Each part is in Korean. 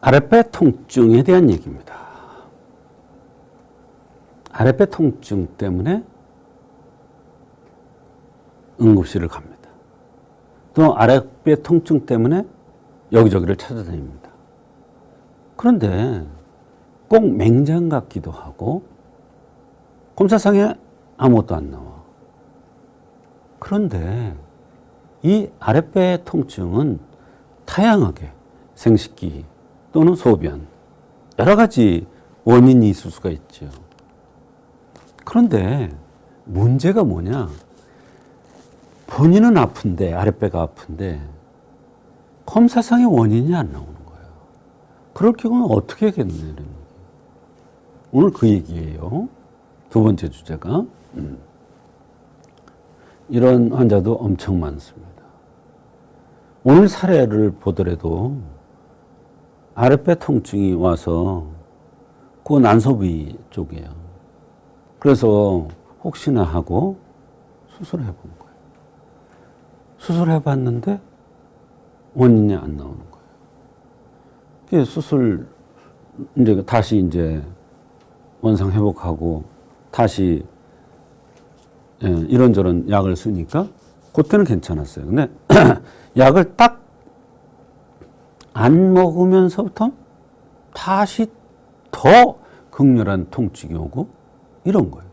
아랫배 통증에 대한 얘기입니다. 아랫배 통증 때문에 응급실을 갑니다. 또 아랫배 통증 때문에 여기저기를 찾아다닙니다. 그런데 꼭 맹장 같기도 하고 검사상에 아무것도 안 나와. 그런데 이 아랫배 통증은 다양하게 생식기 또는 소변 여러 가지 원인이 있을 수가 있죠. 그런데 문제가 뭐냐? 본인은 아픈데, 아랫배가 아픈데 검사상의 원인이 안 나오는 거예요. 그럴 경우는 어떻게 하겠느냐. 오늘 그 얘기예요. 두 번째 주제가. 이런 환자도 엄청 많습니다. 오늘 사례를 보더라도 아랫배 통증이 와서 그 난소부위 쪽이에요. 그래서 혹시나 하고 수술해 본 거예요. 수술해 봤는데 원인이 안 나오는 거예요. 수술 이제 다시 이제 원상 회복하고 다시 이런저런 약을 쓰니까 그때는 괜찮았어요. 근데 약을 딱 안 먹으면서부터 다시 더 극렬한 통증이 오고 이런 거예요.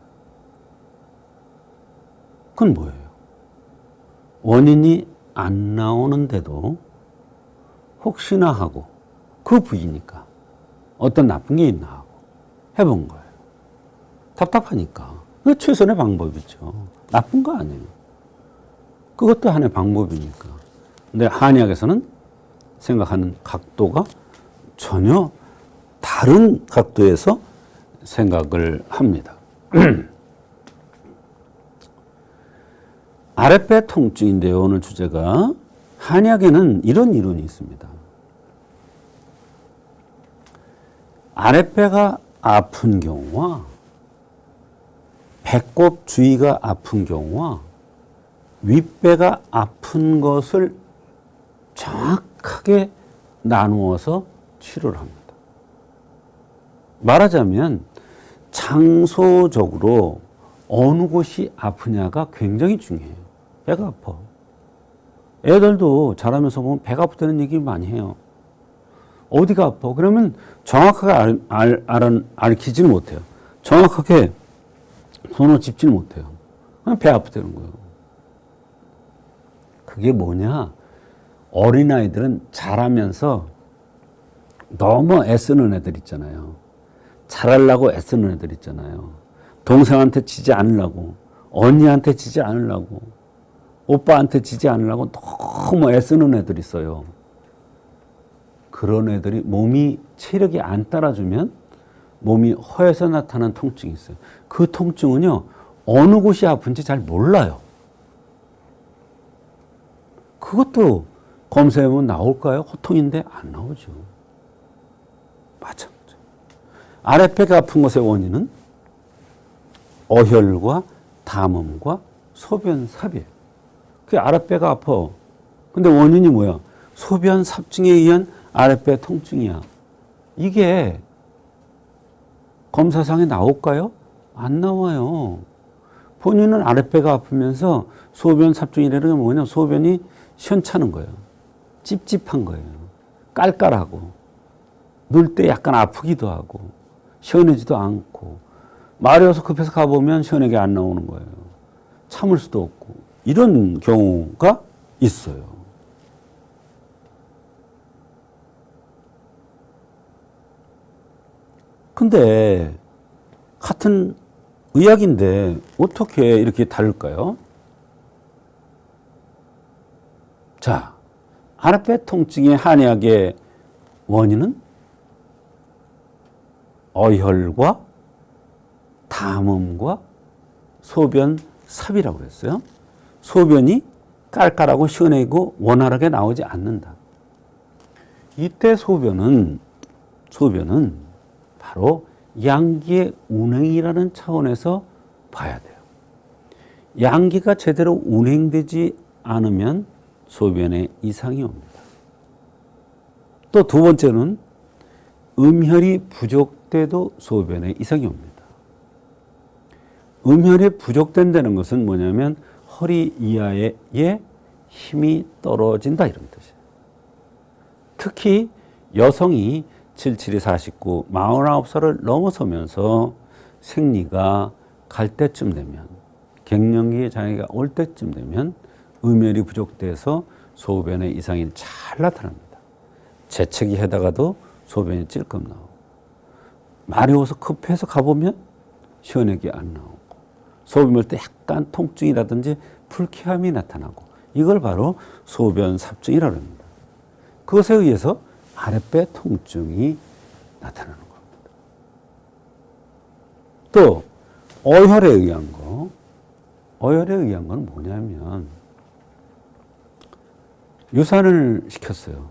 그건 뭐예요? 원인이 안 나오는데도 혹시나 하고 그 부위니까 어떤 나쁜 게 있나 하고 해본 거예요. 답답하니까. 그게 최선의 방법이죠. 나쁜 거 아니에요. 그것도 하나의 방법이니까. 근데 한의학에서는 생각하는 각도가 전혀 다른 각도에서 생각을 합니다. 아랫배 통증인데요. 오늘 주제가 한의학에는 이런 이론이 있습니다. 아랫배가 아픈 경우와 배꼽 주위가 아픈 경우와 윗배가 아픈 것을 정확하게 나누어서 치료를 합니다. 말하자면 장소적으로 어느 곳이 아프냐가 굉장히 중요해요. 배가 아파. 애들도 자라면서 보면 배가 아프다는 얘기 많이 해요. 어디가 아파? 그러면 정확하게 알키지는 못해요. 정확하게 손을 짚지는 못해요. 그냥 배 아프다는 거예요. 그게 뭐냐? 어린아이들은 자라면서 너무 애쓰는 애들 있잖아요. 잘하려고 애쓰는 애들 있잖아요. 동생한테 지지 않으려고, 언니한테 지지 않으려고, 오빠한테 지지 않으려고 너무 애쓰는 애들 있어요. 그런 애들이 몸이 체력이 안 따라주면 몸이 허해서 나타나는 통증이 있어요. 그 통증은요, 어느 곳이 아픈지 잘 몰라요. 그것도 검사해보면 나올까요? 호통인데 안 나오죠. 마찬가지. 아랫배가 아픈 것의 원인은 어혈과 담음과 소변 삽이에요. 그게 아랫배가 아파. 근데 원인이 뭐야? 소변 삽증에 의한 아랫배 통증이야. 이게 검사상에 나올까요? 안 나와요. 본인은 아랫배가 아프면서 소변 삽증이라는 게 뭐냐? 소변이 시원찮은 거예요. 찝찝한 거예요. 깔깔하고. 누울 때 약간 아프기도 하고. 시원하지도 않고. 말이 와서 급해서 가보면 시원하게 안 나오는 거예요. 참을 수도 없고. 이런 경우가 있어요. 근데 같은 의학인데 어떻게 이렇게 다를까요? 자, 아랫배 통증의 한의학의 원인은 어혈과 담음과 소변 삽이라고 그랬어요. 소변이 깔깔하고 시원하고 원활하게 나오지 않는다. 이때 소변은 바로 양기의 운행이라는 차원에서 봐야 돼요. 양기가 제대로 운행되지 않으면 소변에 이상이 옵니다. 또 두 번째는 음혈이 부족돼도 소변에 이상이 옵니다. 음혈이 부족된다는 것은 뭐냐면 허리 이하에 힘이 떨어진다 이런 뜻이에요. 특히 여성이 77이 49, 49살을 넘어서면서 생리가 갈 때쯤 되면, 갱년기 장애가 올 때쯤 되면 음혈이 부족돼서 소변에 이상이 잘 나타납니다. 재채기 하다가도 소변이 찔끔 나오고, 말이 오서 급해서 가보면 시원하게 안 나오고, 소변 볼 때 약간 통증이라든지 불쾌함이 나타나고, 이걸 바로 소변 삽증이라고 합니다. 그것에 의해서 아랫배 통증이 나타나는 겁니다. 또 어혈에 의한 거, 어혈에 의한 건 뭐냐면 유산을 시켰어요.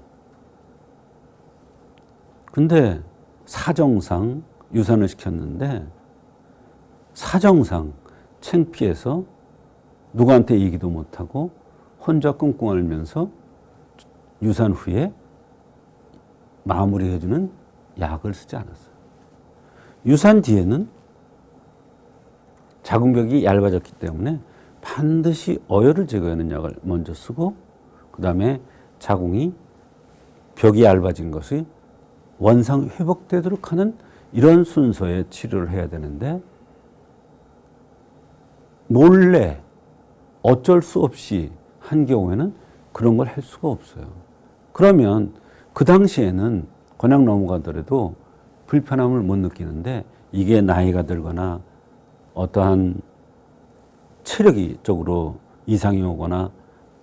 근데 사정상 유산을 시켰는데 사정상 창피해서 누구한테 얘기도 못하고 혼자 끙끙 앓으면서 유산 후에 마무리해주는 약을 쓰지 않았어요. 유산 뒤에는 자궁벽이 얇아졌기 때문에 반드시 어혈을 제거하는 약을 먼저 쓰고 그 다음에 자궁이 벽이 얇아진 것이 원상 회복되도록 하는 이런 순서의 치료를 해야 되는데 몰래 어쩔 수 없이 한 경우에는 그런 걸 할 수가 없어요. 그러면 그 당시에는 그냥 넘어가더라도 불편함을 못 느끼는데 이게 나이가 들거나 어떠한 체력이 쪽으로 이상이 오거나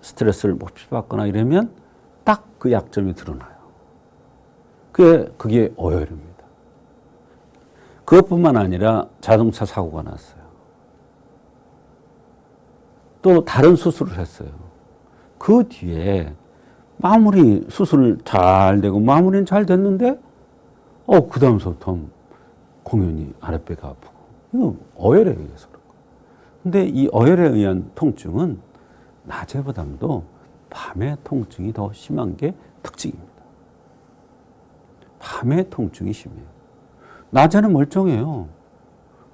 스트레스를 몹시 받거나 이러면 딱 그 약점이 드러나요. 그게 어혈입니다. 그것뿐만 아니라 자동차 사고가 났어요. 또 다른 수술을 했어요. 그 뒤에 마무리 수술 잘 되고 마무리는 잘 됐는데 그 다음부터 공연히 아랫배가 아프고 이거 어혈에 의해서 그런 거예요. 근데 이 어혈에 의한 통증은 낮에보다도 밤에 통증이 더 심한 게 특징입니다. 밤에 통증이 심해요. 낮에는 멀쩡해요.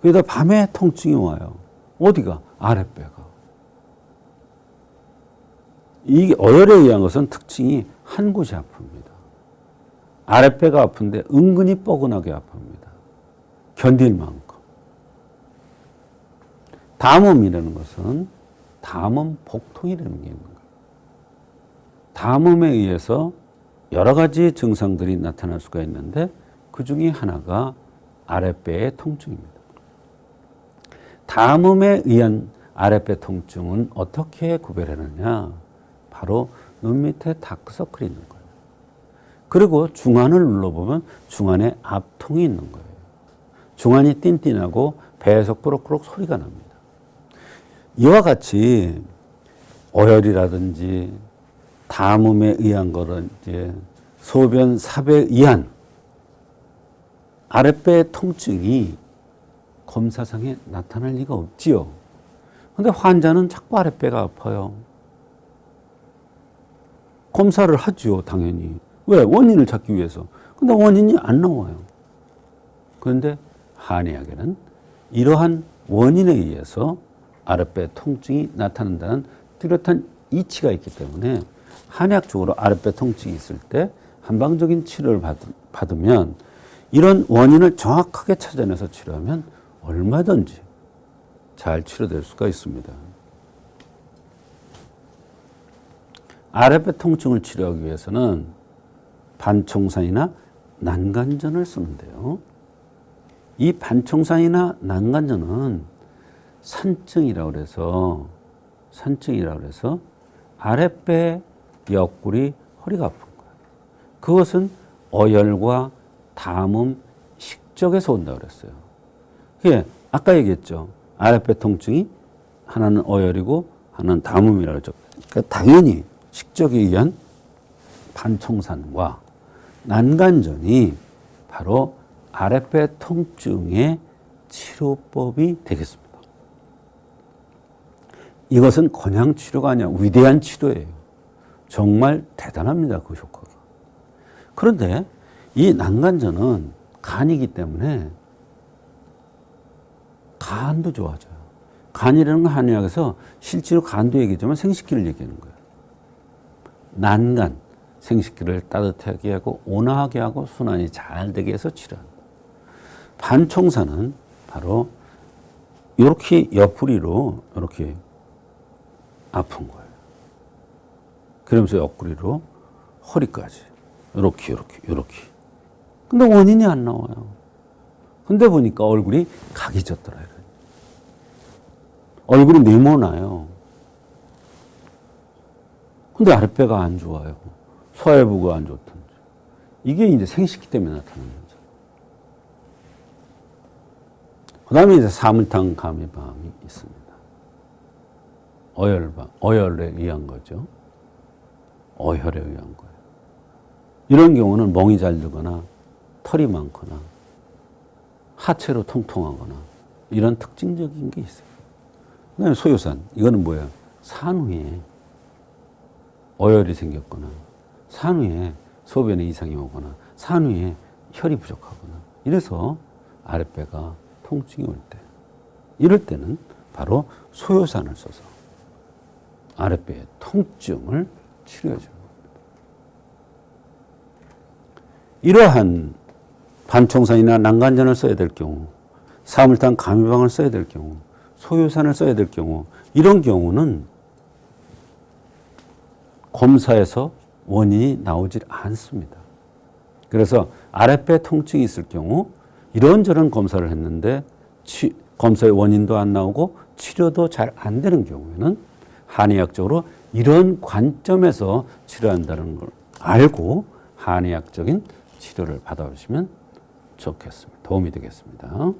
그러다 밤에 통증이 와요. 어디가? 아랫배가. 이 어혈에 의한 것은 특징이 한 곳이 아픕니다. 아랫배가 아픈데 은근히 뻐근하게 아픕니다. 견딜 만큼. 담음이라는 것은 담음 복통이라는 게 있는 거예요. 담음에 의해서 여러 가지 증상들이 나타날 수가 있는데 그 중에 하나가 아랫배의 통증입니다. 담음에 의한 아랫배 통증은 어떻게 구별하느냐? 바로 눈 밑에 다크서클이 있는 거예요. 그리고 중안을 눌러보면 중안에 압통이 있는 거예요. 중안이 띵띵하고 배에서 꾸럭꾸럭 소리가 납니다. 이와 같이 어혈이라든지 담음에 의한 거는 이제 소변 삽에 의한 아랫배 통증이 검사상에 나타날 리가 없지요. 근데 환자는 자꾸 아랫배가 아파요. 검사를 하죠, 당연히. 왜? 원인을 찾기 위해서. 근데 원인이 안 나와요. 그런데 한의학에는 이러한 원인에 의해서 아랫배 통증이 나타난다는 뚜렷한 이치가 있기 때문에 한의학적으로 아랫배 통증이 있을 때 한방적인 치료를 받으면 이런 원인을 정확하게 찾아내서 치료하면 얼마든지 잘 치료될 수가 있습니다. 아랫배 통증을 치료하기 위해서는 반청산이나 난간전을 쓰는데요. 이 반청산이나 난간전은 산증이라고 해서 아랫배 옆구리 허리가 아픈 거예요. 그것은 어혈과 담음, 식적에서 온다고 그랬어요. 예, 아까 얘기했죠. 아랫배 통증이 하나는 어혈이고 하나는 담음이라고 했죠. 그러니까 당연히 식적에 의한 반청산과 난간전이 바로 아랫배 통증의 치료법이 되겠습니다. 이것은 그냥 치료가 아니라 위대한 치료예요. 정말 대단합니다, 그 효과가. 그런데 이 난간전은 간이기 때문에 간도 좋아져요. 간이라는 건 한의학에서 실제로 간도 얘기하지만 생식기를 얘기하는 거예요. 난간, 생식기를 따뜻하게 하고 온화하게 하고 순환이 잘 되게 해서 치료한다. 반총사는 바로 이렇게 옆구리로 이렇게 아픈 거예요. 그러면서 옆구리로 허리까지 이렇게. 근데 원인이 안 나와요. 근데 보니까 얼굴이 각이 졌더라. 얼굴이 네모나요. 근데 아랫배가 안 좋아요. 서해부가 안 좋던지. 이게 이제 생식기 때문에 나타나는 거죠. 그 다음에 이제 사물탕 감이방이 있습니다. 어혈에 의한 거죠. 어혈에 의한 거예요. 이런 경우는 멍이 잘 들거나 털이 많거나 하체로 통통하거나 이런 특징적인 게 있어요. 그 다음에 소요산. 이거는 뭐예요? 산후에 어혈이 생겼거나 산후에 소변에 이상이 오거나 산후에 혈이 부족하거나 이래서 아랫배가 통증이 올 때 이럴 때는 바로 소요산을 써서 아랫배의 통증을 치료해 주는 겁니다. 이러한 반총산이나 난간전을 써야 될 경우, 사물탕 감유방을 써야 될 경우, 소요산을 써야 될 경우, 이런 경우는 검사에서 원인이 나오질 않습니다. 그래서 아랫배 통증이 있을 경우 이런저런 검사를 했는데 검사의 원인도 안 나오고 치료도 잘 안 되는 경우에는 한의학적으로 이런 관점에서 치료한다는 걸 알고 한의학적인 치료를 받아보시면 좋겠습니다. 도움이 되겠습니다.